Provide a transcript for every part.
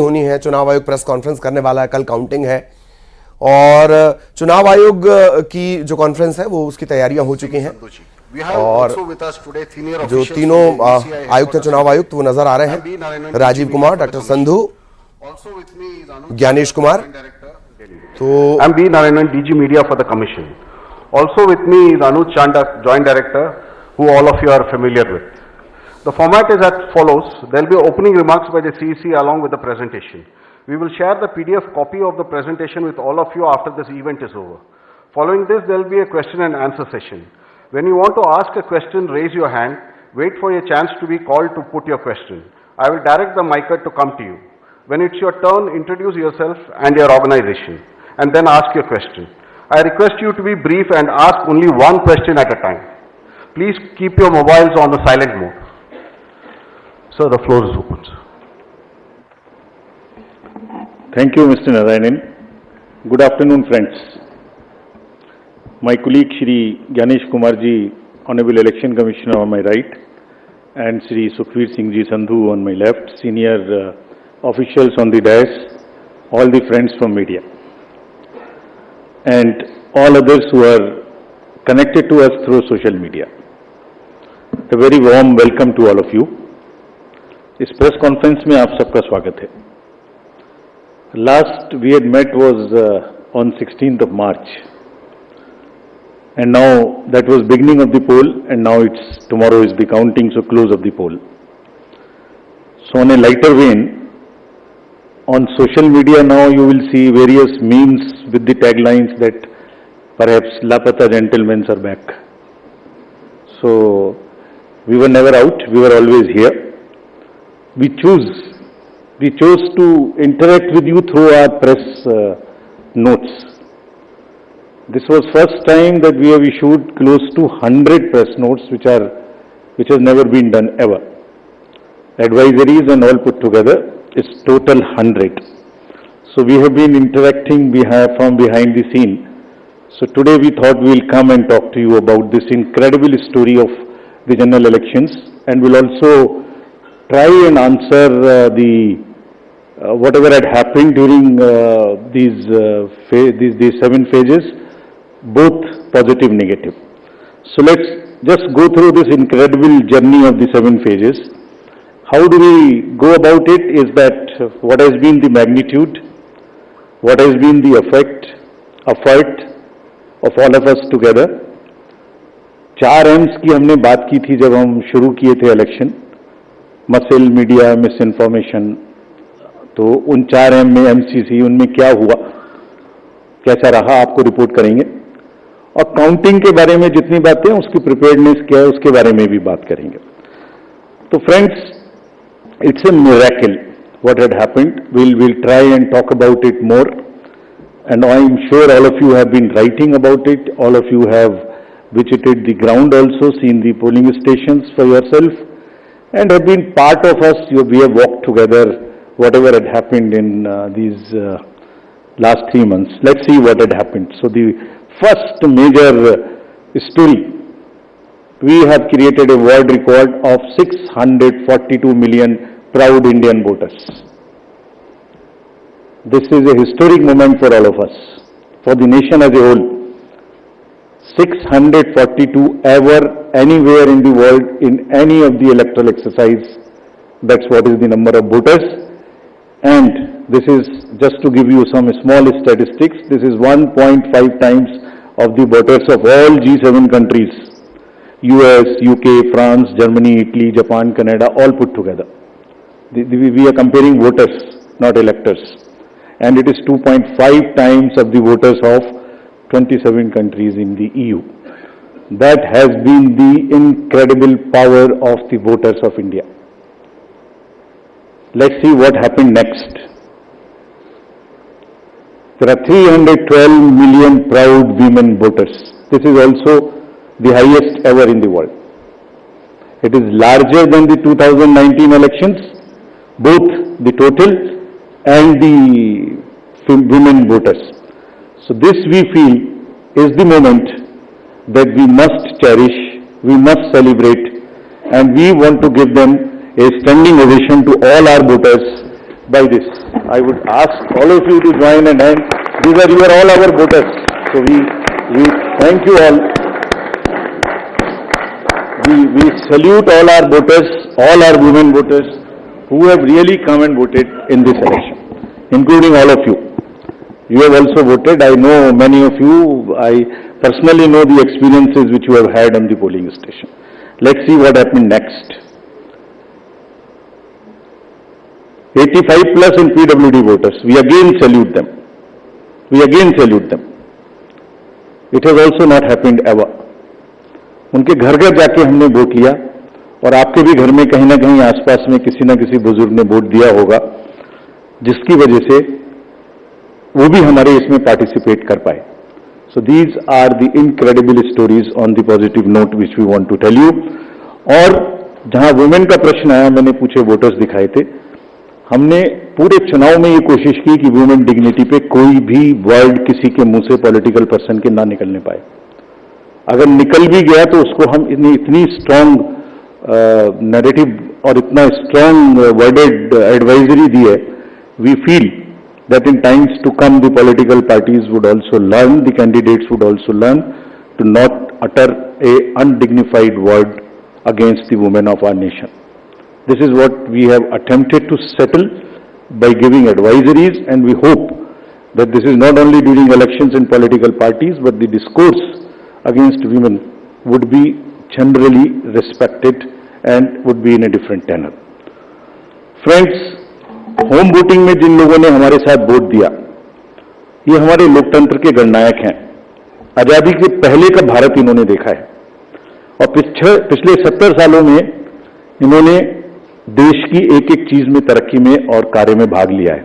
होनी है। चुनाव आयोग प्रेस कॉन्फ्रेंस करने वाला है, कल काउंटिंग है और चुनाव आयोग की जो कॉन्फ्रेंस है वो उसकी तैयारियां हो चुकी हैं और जो तीनों आयुक्त हैं चुनाव आयुक्त वो नजर आ रहे हैं, Rajiv Kumar, doctor Sandhu, Gyanesh Kumar. So I'm B. Narayanan, DG Media for the Commission. Also with me is Anuj Chanda, Joint Director, who all of you are familiar with. The format is as follows. There will be opening remarks by the CEC along with the presentation. We will share the PDF copy of the presentation with all of you after this event is over. Following this, there will be a question and answer session. When you want to ask a question, raise your hand. Wait for your chance to be called to put your question. I will direct the mic to come to you. When it's your turn, introduce yourself and your organization, and then ask your question. I request you to be brief and ask only one question at a time. Please keep your mobiles on the silent mode. Sir, the floor is open. Thank you, Mr. Narayanan. Good afternoon, friends. My colleague Shri Gyanesh Kumar ji, Honorable Election Commissioner on my right, and Shri Sukhveer Singh ji Sandhu on my left, senior officials on the dais, all the friends from media, and all others who are connected to us through social media. A very warm welcome to all of you. इस press conference में आप सबका स्वागत है. Last we had met was on 16th of March, and now that was beginning of the poll, and now it's tomorrow is the counting, so close of the poll. So on a lighter vein, on social media now you will see various memes with the taglines that perhaps Lapata gentlemen are back. So we were never out, we were always here. We chose to interact with you through our press notes. This was first time that we have issued close to 100 press notes which has never been done ever. Advisories and all put together is total 100. So we have been interacting from behind the scene. So today we thought we will come and talk to you about this incredible story of the general elections, and we'll also try and answer whatever had happened during these 7 phases, both positive, negative. So let's just go through this incredible journey of the 7 phases. How do we go about it is that what has been the magnitude, what has been the effort of all of us together. 4 M's की हमने बात की थी जब हम शुरू किए थे election, muscle, media, miss information. तो उन 4 M में MCC, उनमें क्या हुआ, कैसा रहा, आपको रिपोर्ट करेंगे. और काउंटिंग के बारे में जितनी बातें, उसकी प्रिपेयर्डनेस क्या है उसके बारे में भी बात करेंगे. तो friends, it's a miracle what had happened. We'll try and talk about it more, and I'm sure all of you have been writing about it. All of you have visited the ground also, seen the polling stations for yourself, and have been part of us. We have walked together whatever had happened in these last 3 months. Let's see what had happened. So the first major story, we have created a world record of 642 million proud Indian voters. This is a historic moment for all of us, for the nation as a whole. 642 ever, anywhere in the world, in any of the electoral exercise. That's what is the number of voters. And this is, just to give you some small statistics, this is 1.5 times of the voters of all G7 countries. US, UK, France, Germany, Italy, Japan, Canada, all put together. We are comparing voters, not electors. And it is 2.5 times of the voters of 27 countries in the EU. That has been the incredible power of the voters of India. Let's see what happened next. There are 312 million proud women voters. This is also the highest ever in the world. It is larger than the 2019 elections, both the total and the women voters. So this, we feel, is the moment that we must cherish, we must celebrate, and we want to give them a standing ovation to all our voters by this. I would ask all of you to join and hand. These are you are all our voters. So we thank you all. We salute all our voters, all our women voters who have really come and voted in this election, including all of you. You have also voted. I know many of you. I personally know the experiences which you have had on the polling station. Let's see what happens next. 85 plus in PWD voters. We again salute them. We again salute them. It has also not happened ever. उनके घर घर जाके हमने vote लिया और आपके भी घर में कहीं ना कहीं आसपास में किसी ना किसी बुजुर्ग ने वोट दिया होगा, जिसकी वजह से वो भी हमारे इसमें पार्टिसिपेट कर पाए. So these are the incredible stories on the positive note which we want to tell you. और जहां वुमेन का प्रश्न आया, मैंने पूछे वोटर्स दिखाए थे. हमने पूरे चुनाव में ये कोशिश की कि वुमेन डिग्निटी पे कोई भी वर्ड किसी के मुंह से पॉलिटिकल पर्सन के ना निकलने पाए. अगर निकल भी गया तो उसको हम इतनी स्ट्रांग नैरेटिव और इतना स्ट्रांग वर्डेड एडवाइजरी दी है. We feel that in times to come the political parties would also learn, the candidates would also learn to not utter a undignified word against the women of our nation. This is what we have attempted to settle by giving advisories, and we hope that this is not only during elections and political parties, but the discourse against women would be generally respected and would be in a different tenor. Friends, home voting में जिन लोगों ने हमारे साथ vote दिया, ये हमारे लोकतंत्र के गणनायक हैं. आजादी के पहले का भारत इन्होंने देखा है और पिछले 70 सालों में इन्होंने देश की एक एक चीज में तरक्की में और कार्य में भाग लिया है.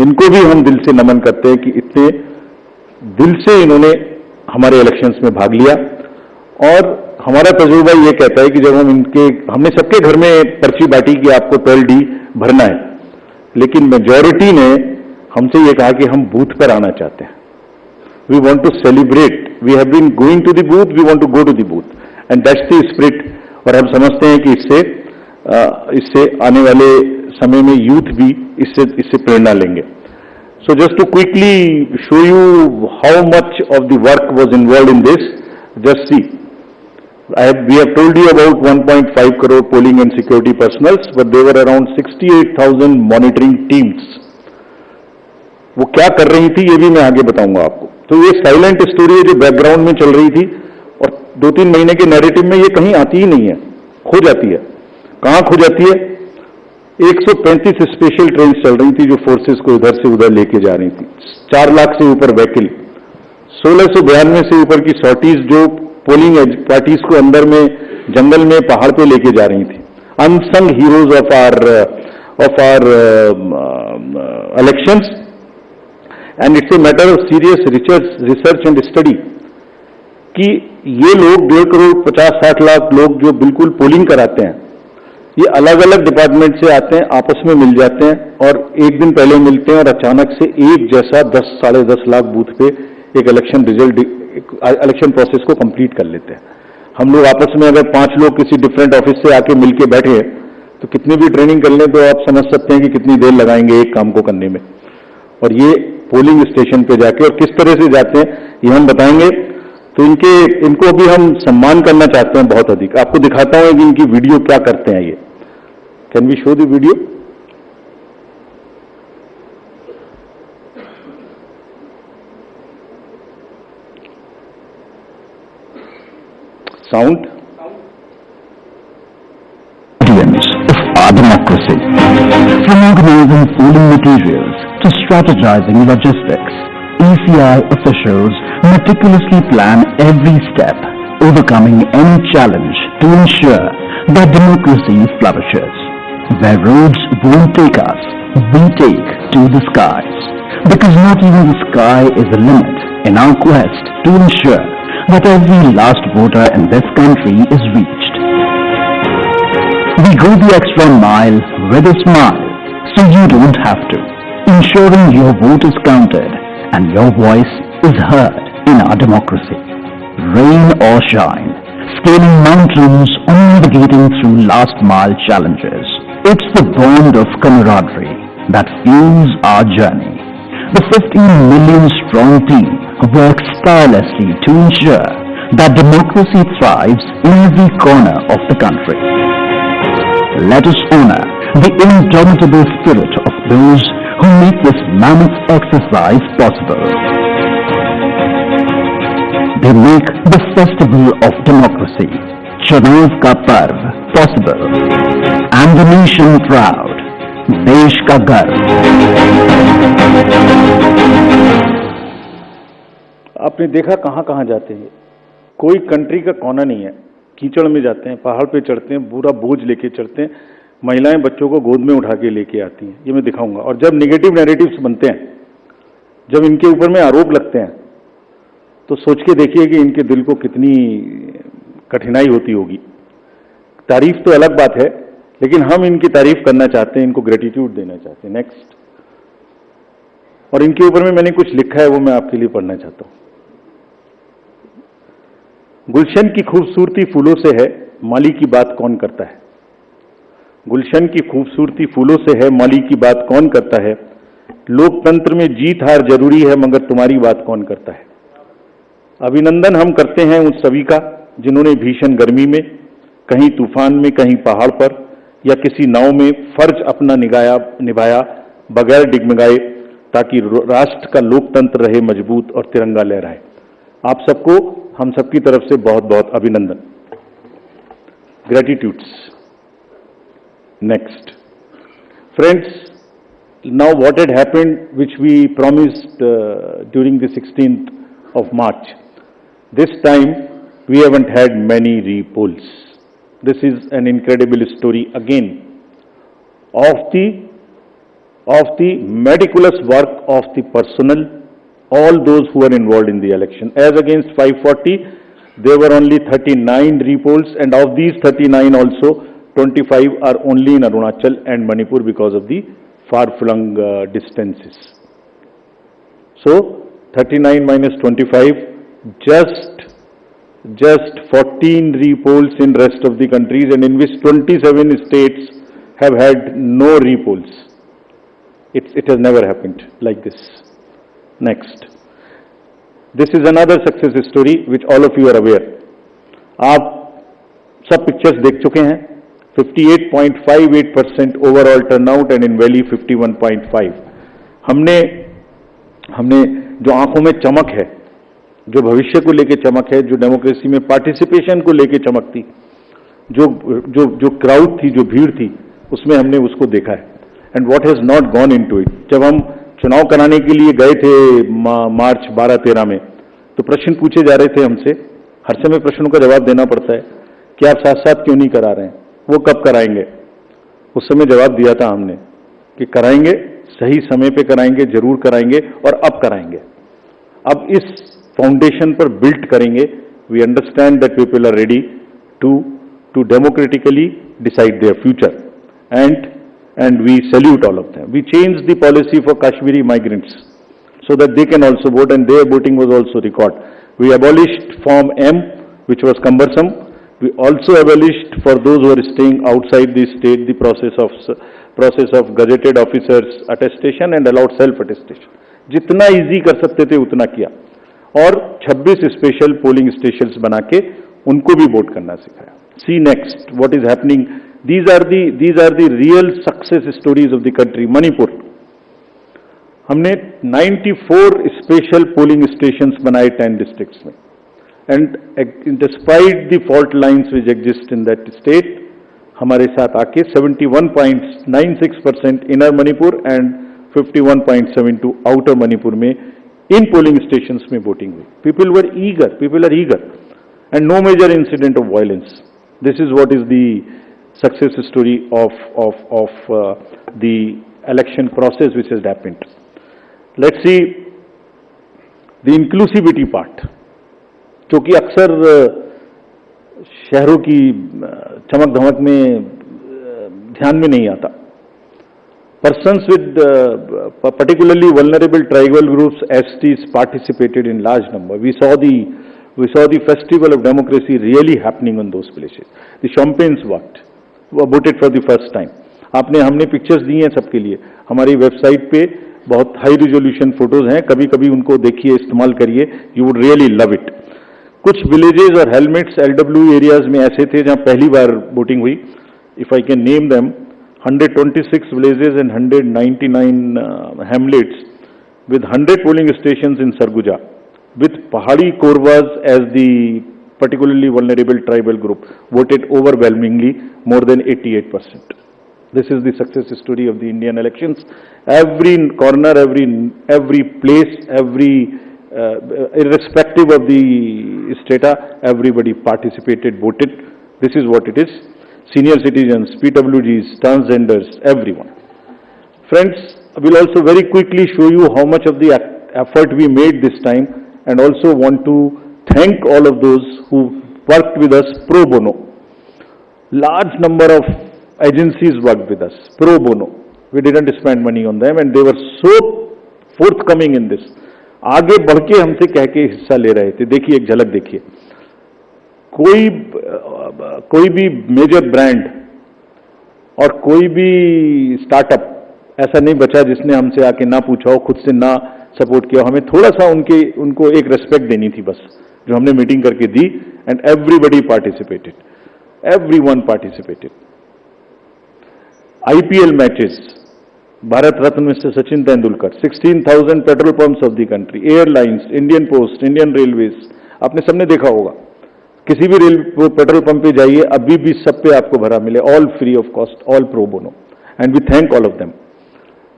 इनको भी हम दिल से नमन करते हैं कि इतने दिल से इन्होंने हमारे इलेक्शंस में भाग लिया. और हमारा तजुर्बा ये कहता है कि जब हमने सबके घर में पर्ची बांटी कि आपको 12D भरना है, लेकिन मेजॉरिटी ने हमसे ये कहा कि हम बूथ पर आना चाहते हैं. We want to celebrate. We have been going to the booth, we want to go to the booth, and that's the spirit. और हम समझते हैं कि इससे आने वाले समय में यूथ भी इससे प्रेरणा लेंगे. So just to quickly show you how much of the work was involve in this, just see. We have told you about 1.5 crore polling and security personals, but there were around 68,000 monitoring teams. वो क्या कर रही थी ये भी मैं आगे बताऊंगा आपको. तो ये साइलेंट स्टोरी है जो बैकग्राउंड में चल रही थी और 2-3 महीने के नैरेटिव में ये कहीं आती ही नहीं है, खो जाती है. कहां खो जाती है? 135 स्पेशल ट्रेन चल रही थी जो फोर्सेस को इधर से उधर लेके जा रही थी. 4 लाख से ऊपर व्हीकल, 1692 से ऊपर की सॉर्टीज जो पोलिंग पार्टीज को अंदर में जंगल में पहाड़ पे लेके जा रही थी. Unsung heroes of our elections, and it's a matter of serious research and study कि ये लोग 1.5 करोड़ 50-60 लाख लोग जो बिल्कुल पोलिंग कराते हैं, ये अलग अलग डिपार्टमेंट से आते हैं, आपस में मिल जाते हैं और एक दिन पहले मिलते हैं और अचानक से एक जैसा 10-10.5 लाख बूथ पे एक इलेक्शन प्रोसेस को कंप्लीट कर लेते हैं. हम लोग आपस में अगर 5 लोग किसी डिफरेंट ऑफिस से आके मिलके बैठे हैं तो कितनी भी ट्रेनिंग कर लें तो आप समझ सकते हैं कि कितनी देर लगाएंगे एक काम को करने में. और ये पोलिंग स्टेशन पे जाके और किस तरह से जाते हैं ये हम बताएंगे. तो इनको भी हम सम्मान करना चाहते हैं बहुत अधिक. आपको दिखाता हूं कि इनकी वीडियो क्या करते हैं. ये can we show the video? Sound? Of our democracy. From organizing polling materials to strategizing logistics, ECI officials meticulously plan every step, overcoming any challenge to ensure that democracy flourishes. Where roads won't take us, we take to the skies. Because not even the sky is the limit in our quest to ensure that every last voter in this country is reached. We go the extra mile with a smile, so you don't have to, ensuring your vote is counted and your voice is heard in our democracy. Rain or shine, scaling mountains or navigating through last mile challenges, it's the bond of camaraderie that fuels our journey. The 15 million strong team works tirelessly to ensure that democracy thrives in every corner of the country. Let us honor the indomitable spirit of those who make this mammoth exercise possible. They make the festival of democracy, Chunav ka Parv, possible, and the nation proud, Desh ka Garv. आपने देखा कहाँ कहाँ जाते हैं, कोई country का कोना नहीं है, कीचड़ में जाते हैं, पहाड़ पे चढ़ते हैं, पूरा बोझ लेके चढ़ते हैं, महिलाएं बच्चों को गोद में उठा के लेके आती हैं, ये मैं दिखाऊंगा। और जब नेगेटिव नैरेटिव्स बनते हैं, जब इनके ऊपर में आरोप लगते हैं, तो सोच के देखिए कि इनके दिल को कितनी कठिनाई होती होगी। तारीफ तो अलग बात है, लेकिन हम इनकी तारीफ करना चाहते हैं, इनको ग्रेटिट्यूड देना चाहते हैं। नेक्स्ट। और इनके ऊपर में मैंने कुछ लिखा है, वो मैं आपके लिए पढ़ना चाहता हूं। गुलशन की खूबसूरती फूलों से है, माली की बात कौन करता है। गुलशन की खूबसूरती फूलों से है, माली की बात कौन करता है। लोकतंत्र में जीत हार जरूरी है, मगर तुम्हारी बात कौन करता है। अभिनंदन हम करते हैं उन सभी का जिन्होंने भीषण गर्मी में, कहीं तूफान में, कहीं पहाड़ पर या किसी नाव में फर्ज अपना निभाया बगैर डिगमगाए, ताकि राष्ट्र का लोकतंत्र रहे मजबूत और तिरंगा लहराए। आप सबको हम सबकी तरफ से बहुत बहुत अभिनंदन। Gratitudes. Next. Friends, now what had happened, which we promised during the 16th of March, this time we haven't had many repolls. This is an incredible story again of the meticulous work of the personnel, all those who were involved in the election. As against 540, there were only 39 repolls, and of these 39 also 25 are only in Arunachal and Manipur because of the far-flung distances. So 39 minus 25, just 14 repolls in rest of the countries, and in which 27 states have had no repolls. It has never happened like this. Next. This is another success story which all of you are aware. आप सब pictures देख चुके हैं। 58.58% overall turnout and in valley 51.5। हमने जो आंखों में चमक है, जो भविष्य को लेके चमक है, जो डेमोक्रेसी में पार्टिसिपेशन को लेके चमक थी, जो क्राउड थी, जो भीड़ थी, उसमें हमने उसको देखा है। And what has not gone into it. जब हम चुनाव कराने के लिए गए थे मार्च 12-13 में, तो प्रश्न पूछे जा रहे थे हमसे, हर समय प्रश्नों का जवाब देना पड़ता है कि आप साथ साथ क्यों नहीं करा रहे हैं, वो कब कराएंगे। उस समय जवाब दिया था हमने कि कराएंगे, सही समय पे कराएंगे, जरूर कराएंगे और अब कराएंगे। अब इस फाउंडेशन पर बिल्ड करेंगे। We understand that people are ready to democratically decide their future, and we salute all of them. We changed the policy for Kashmiri migrants so that they can also vote, and their voting was also recorded. We abolished Form M, which was cumbersome. We also abolished, for those who are staying outside the state, the process of gazetted officers attestation and allowed self attestation. जितना easy कर सकते थे उतना किया, और 26 special polling stations बना के उनको भी वोट करना सिखाया। See next what is happening. These are the real success stories of the country. Manipur, हमने 94 स्पेशल पोलिंग स्टेशंस बनाए 10 डिस्ट्रिक्ट्स में, and despite the fault lines which exist in that state, हमारे साथ आके 71.96% inner Manipur and 51.72 outer Manipur में in polling stations में वोटिंग हुई। People are eager and no major incident of violence. This is what is the success story of the election process which has happened. Let's see the inclusivity part, जो कि अक्सर शहरों की चमक धमक में ध्यान में नहीं आता। Persons with particularly vulnerable tribal groups, STs, participated in large number. We saw the festival of democracy really happening in those places. The Champaigns voted for the first time. हमने पिक्चर्स दी हैं सबके लिए, हमारी वेबसाइट पे बहुत high resolution photos हैं, कभी कभी उनको देखिए, इस्तेमाल करिए, you would really love it. कुछ विलेजेस और हेलमेट्स LW एरियाज में ऐसे थे जहां पहली बार वोटिंग हुई। If I can name them, 126 villages and 199 hamlets with 100 polling stations in Sarguja, with Pahadi Korwas as the particularly vulnerable tribal group, voted overwhelmingly, more than 88%. This is the success story of the Indian elections. Every corner, every place, irrespective of the strata, everybody participated, voted. This is what it is. Senior citizens, PWGs, transgenders, everyone. Friends, I will also very quickly show you how much of the effort we made this time, and also want to thank all of those who worked with us pro bono. Large number of agencies worked with us pro bono. We didn't spend money on them and they were so forthcoming in this. आगे बढ़ के हमसे कह के हिस्सा ले रहे थे। देखिए, एक झलक देखिए। कोई भी मेजर ब्रांड और कोई भी स्टार्टअप ऐसा नहीं बचा जिसने हमसे आके ना पूछा हो, खुद से ना सपोर्ट किया। हमें थोड़ा सा उनको एक रेस्पेक्ट देनी थी बस, जो हमने मीटिंग करके दी, and everybody participated, everyone participated. IPL matches, Bharat Ratna mister Sachin Tendulkar, 16,000 petrol pumps of the country, airlines, Indian post, Indian railways, आपने सबने देखा होगा। किसी भी पेट्रोल पंप पे जाइए, अभी भी सब पे आपको भरा मिले, all free of cost, all pro bono, and we thank all of them.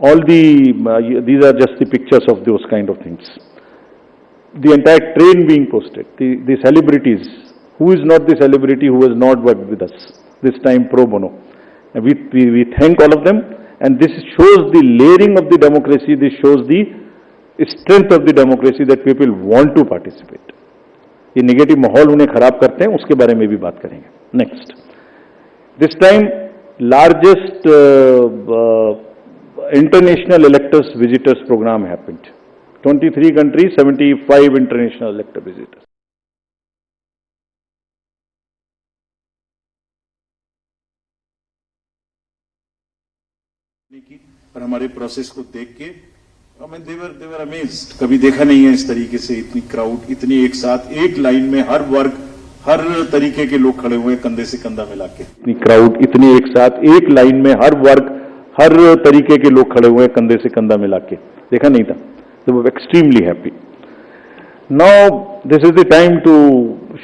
All these are just the pictures of those kind of things. The entire train being posted, the celebrities, who is not the celebrity who has not worked with us, this time pro bono. And we thank all of them, and this shows the layering of the democracy, this shows the strength of the democracy, that people want to participate. ये negative माहौल उन्हें खराब करते हैं, उसके बारे में भी बात करेंगे। Next, this time largest international electors visitors program happened. 23 countries, 75 international elector visitors. और हमारे प्रोसेस को देख के देवर अमेज्ड। कभी देखा नहीं है इस तरीके से इतनी क्राउड, इतनी एक साथ एक लाइन में, हर वर्ग, हर तरीके के लोग खड़े हुए, कंधे से कंधा मिला के। इतनी क्राउड, इतनी एक साथ एक लाइन में, हर वर्ग, हर तरीके के लोग खड़े हुए, कंधे से कंधा मिला के, देखा नहीं था। They were extremely happy. Now this is the time to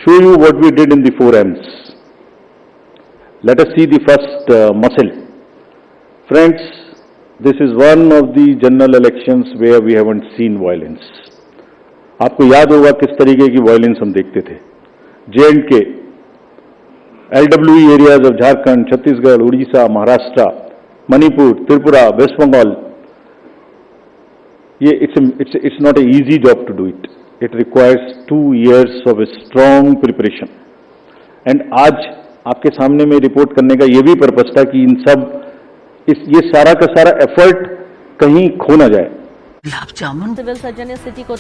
show you what we did in the 4 M's. Let us see the first muscle. Friends, this is one of the general elections where we haven't seen violence. आपको याद होगा किस तरीके की violence हम देखते थे। J&K, LWE areas of Jharkhand, Chhattisgarh, Odisha, Maharashtra, Manipur, Tripura, West Bengal. It's not an easy job to do it. It requires 2 years of a strong preparation. And आज आपके सामने में रिपोर्ट करने का ये भी पर्पस था कि ये सारा का सारा एफर्ट कहीं खो ना जाए। सिविल सर्जन ने सिटी को